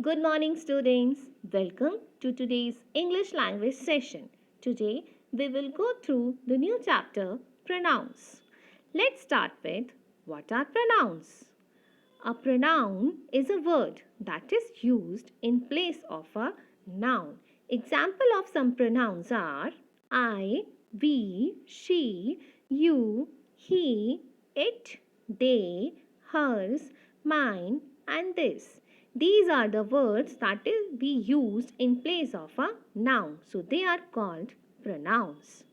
Good morning, students. Welcome to today's English language session. Today, we will go through the new chapter, Pronouns. Let's start with what are pronouns? A pronoun is a word that is used in place of a noun. Example of some pronouns are I, we, she, you, he, it, they, hers, mine, and this. These are the words that will be used in place of a noun. So they are called pronouns.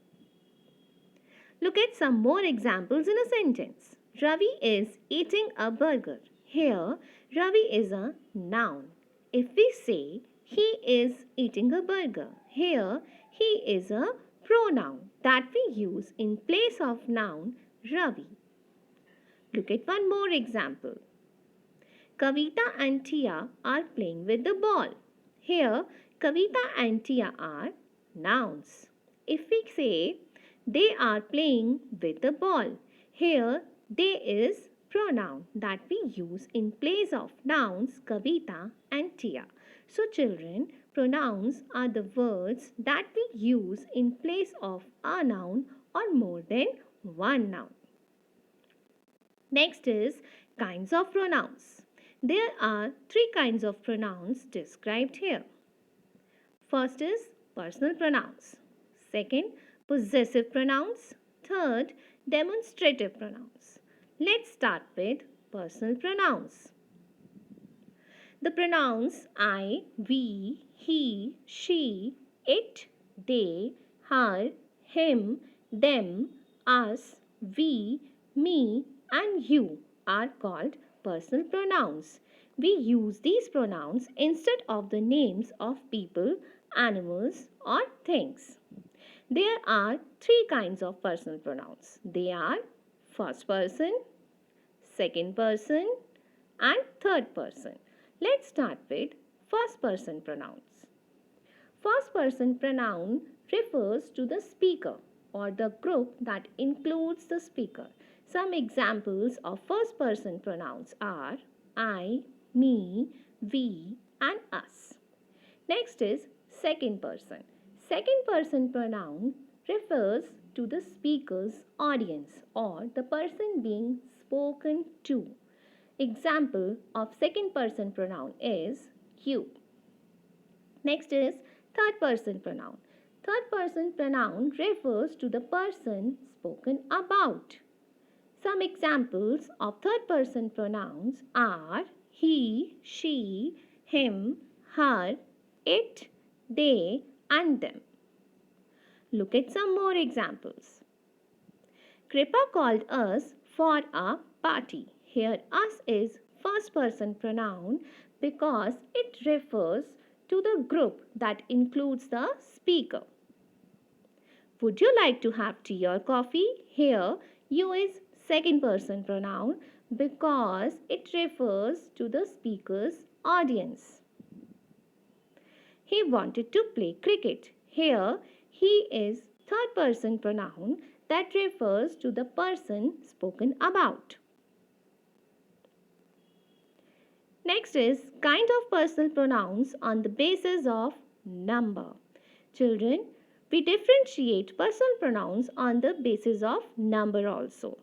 Look at some more examples in a sentence. Ravi is eating a burger. Here, Ravi is a noun. If we say he is eating a burger, here he is a pronoun that we use in place of noun Ravi. Look at one more example. Kavita and Tia are playing with the ball. Here, Kavita and Tia are nouns. If we say they are playing with the ball, here they is pronoun that we use in place of nouns Kavita and Tia. So children, pronouns are the words that we use in place of a noun or more than one noun. Next is kinds of pronouns. There are three kinds of pronouns described here. First is personal pronouns. Second, possessive pronouns. Third, demonstrative pronouns. Let's start with personal pronouns. The pronouns I, we, he, she, it, they, her, him, them, us, we, me, and you are called personal pronouns. We use these pronouns instead of the names of people, animals, or things. There are three kinds of personal pronouns. They are first person, second person, and third person. Let's start with first person pronouns. First person pronoun refers to the speaker or the group that includes the speaker. Some examples of first person pronouns are I, me, we, and us. Next is second person. Second person pronoun refers to the speaker's audience or the person being spoken to. Example of second person pronoun is you. Next is third person pronoun. Third person pronoun refers to the person spoken about. Some examples of third person pronouns are he, she, him, her, it, they, and them. Look at some more examples. Kripa called us for a party. Here us is first person pronoun because it refers to the group that includes the speaker. Would you like to have tea or coffee? Here you is second person pronoun because it refers to the speaker's audience. He wanted to play cricket. Here he is third person pronoun that refers to the person spoken about. Next is kind of personal pronouns on the basis of number. Children, we differentiate personal pronouns on the basis of number also.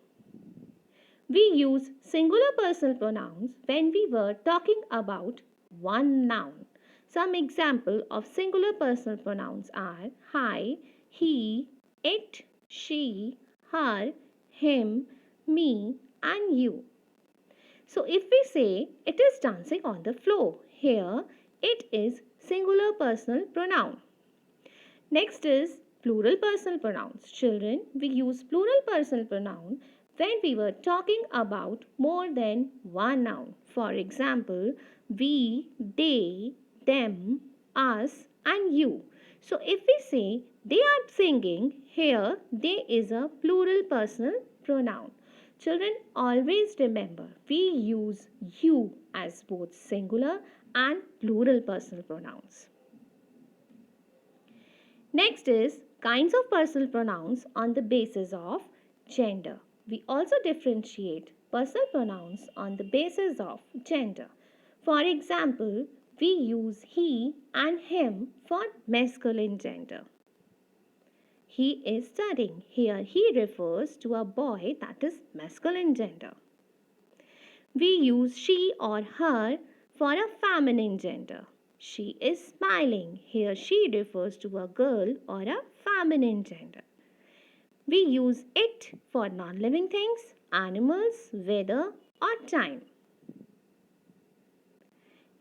We use singular personal pronouns when we were talking about one noun. Some example of singular personal pronouns are I, he, it, she, her, him, me, and you. So if we say it is dancing on the floor, here it is singular personal pronoun. Next is plural personal pronouns. Children, we use plural personal pronoun when we were talking about more than one noun. For example, we, they, them, us, and you. So if we say they are singing, here they is a plural personal pronoun. Children, always remember we use you as both singular and plural personal pronouns. Next is kinds of personal pronouns on the basis of gender. We also differentiate personal pronouns on the basis of gender. For example, we use he and him for masculine gender. He is studying. Here he refers to a boy, that is masculine gender. We use she or her for a feminine gender. She is smiling. Here she refers to a girl or a feminine gender. We use it for non-living things, animals, weather or time.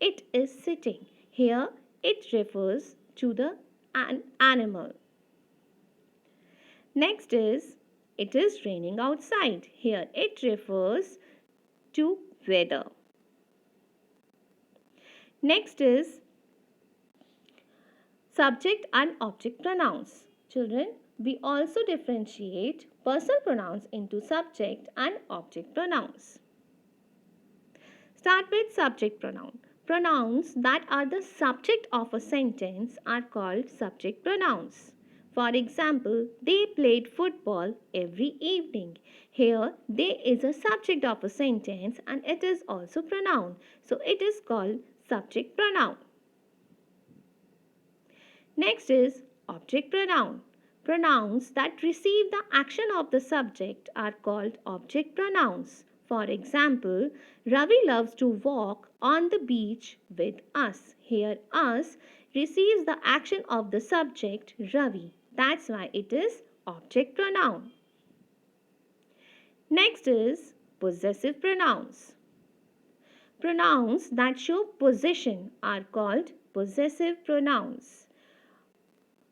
It is sitting. Here it refers to an animal. Next is, it is raining outside. Here it refers to weather. Next is subject and object pronouns. Children, we also differentiate personal pronouns into subject and object pronouns. Start with subject pronoun. Pronouns that are the subject of a sentence are called subject pronouns. For example, they played football every evening. Here, they is a subject of a sentence and it is also pronoun. So, it is called subject pronoun. Next is object pronoun. Pronouns that receive the action of the subject are called object pronouns. For example, Ravi loves to walk on the beach with us. Here, us receives the action of the subject Ravi. That's why it is object pronoun. Next is possessive pronouns. Pronouns that show possession are called possessive pronouns.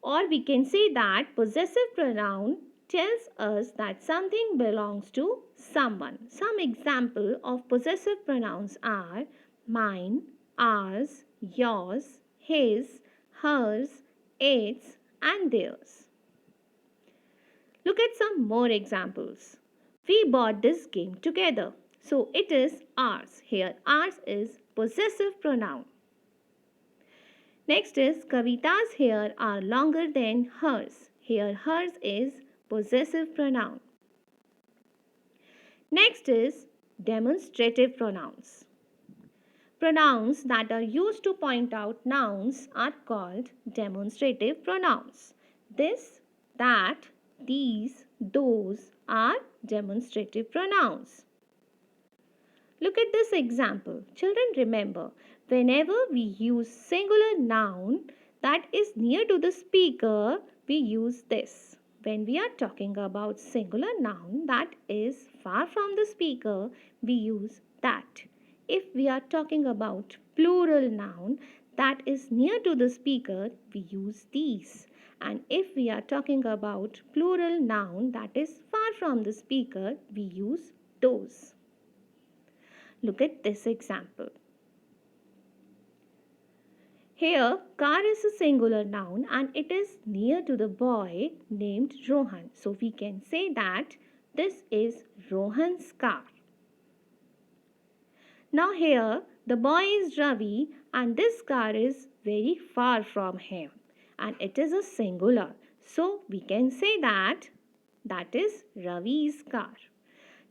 Or we can say that possessive pronoun tells us that something belongs to someone. Some example of possessive pronouns are mine, ours, yours, his, hers, its and theirs. Look at some more examples. We bought this game together. So it is ours. Here ours is possessive pronoun. Next is Kavita's hair are longer than hers. Here hers is possessive pronoun. Next is demonstrative pronouns. Pronouns that are used to point out nouns are called demonstrative pronouns. This, that, these, those are demonstrative pronouns. Look at this example. Children, remember, whenever we use singular noun that is near to the speaker, we use this. When we are talking about singular noun that is far from the speaker, we use that. If we are talking about plural noun that is near to the speaker, we use these. And if we are talking about plural noun that is far from the speaker, we use those. Look at this example. Here, car is a singular noun and it is near to the boy named Rohan. So, we can say that this is Rohan's car. Now, here, the boy is Ravi and this car is very far from him and it is a singular. So, we can say that is Ravi's car.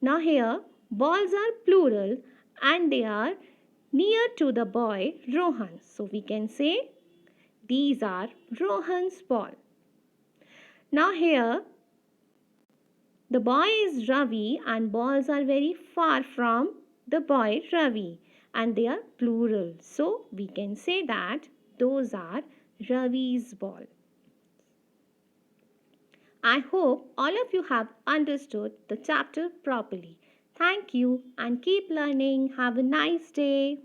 Now, here, balls are plural and they are near to the boy Rohan. So we can say these are Rohan's ball. Now here the boy is Ravi and balls are very far from the boy Ravi and they are plural. So we can say that those are Ravi's ball. I hope all of you have understood the chapter properly. Thank you and keep learning. Have a nice day.